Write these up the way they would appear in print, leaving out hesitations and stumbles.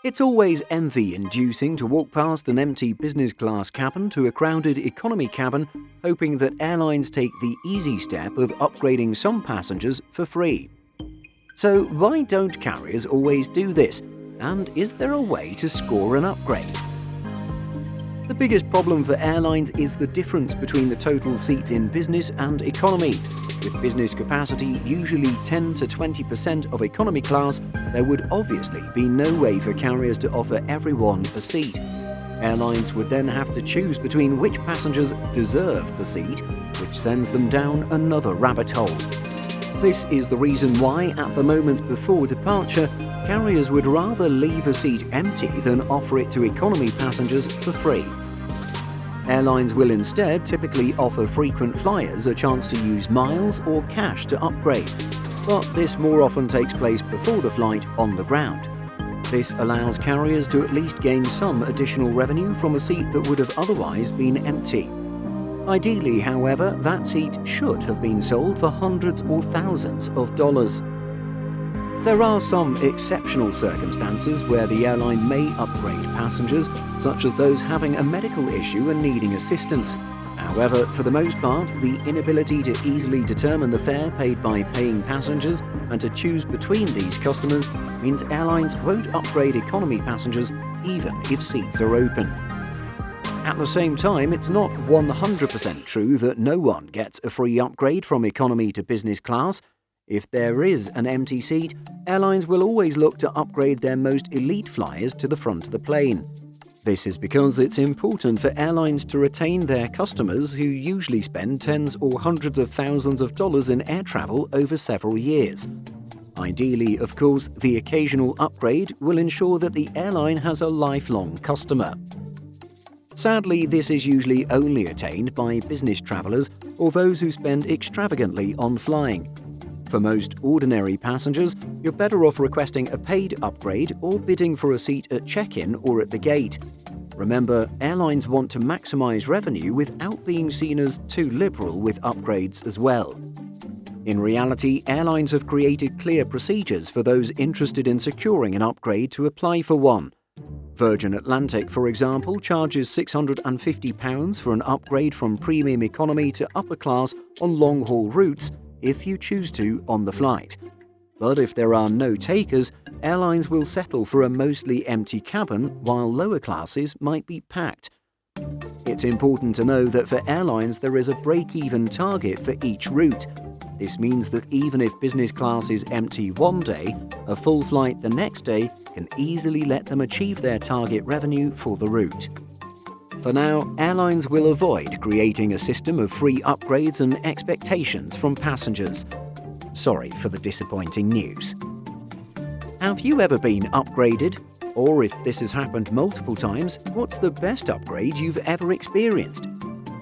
It's always envy-inducing to walk past an empty business class cabin to a crowded economy cabin, hoping that airlines take the easy step of upgrading some passengers for free. So why don't carriers always do this? And is there a way to score an upgrade? The biggest problem for airlines is the difference between the total seats in business and economy. With business capacity usually 10 to 20% of economy class, there would obviously be no way for carriers to offer everyone a seat. Airlines would then have to choose between which passengers deserve the seat, which sends them down another rabbit hole. This is the reason why, at the moments before departure, carriers would rather leave a seat empty than offer it to economy passengers for free. Airlines will instead typically offer frequent flyers a chance to use miles or cash to upgrade, but this more often takes place before the flight on the ground. This allows carriers to at least gain some additional revenue from a seat that would have otherwise been empty. Ideally, however, that seat should have been sold for hundreds or thousands of dollars. There are some exceptional circumstances where the airline may upgrade passengers, such as those having a medical issue and needing assistance. However, for the most part, the inability to easily determine the fare paid by paying passengers and to choose between these customers means airlines won't upgrade economy passengers even if seats are open. At the same time, it's not 100% true that no one gets a free upgrade from economy to business class. If there is an empty seat, airlines will always look to upgrade their most elite flyers to the front of the plane. This is because it's important for airlines to retain their customers who usually spend tens or hundreds of thousands of dollars in air travel over several years. Ideally, of course, the occasional upgrade will ensure that the airline has a lifelong customer. Sadly, this is usually only attained by business travelers or those who spend extravagantly on flying. For most ordinary passengers, you're better off requesting a paid upgrade or bidding for a seat at check-in or at the gate. Remember, airlines want to maximize revenue without being seen as too liberal with upgrades as well. In reality, airlines have created clear procedures for those interested in securing an upgrade to apply for one. Virgin Atlantic, for example, charges £650 for an upgrade from premium economy to upper class on long-haul routes if you choose to on the flight. But if there are no takers, airlines will settle for a mostly empty cabin while lower classes might be packed. It's important to know that for airlines there is a break-even target for each route. This means that even if business class is empty one day, a full flight the next day can easily let them achieve their target revenue for the route. For now, airlines will avoid creating a system of free upgrades and expectations from passengers. Sorry for the disappointing news. Have you ever been upgraded? Or if this has happened multiple times, what's the best upgrade you've ever experienced?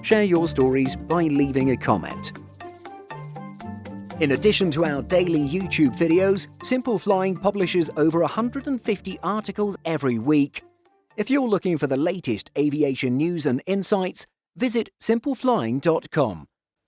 Share your stories by leaving a comment. In addition to our daily YouTube videos, Simple Flying publishes over 150 articles every week. If you're looking for the latest aviation news and insights, visit simpleflying.com.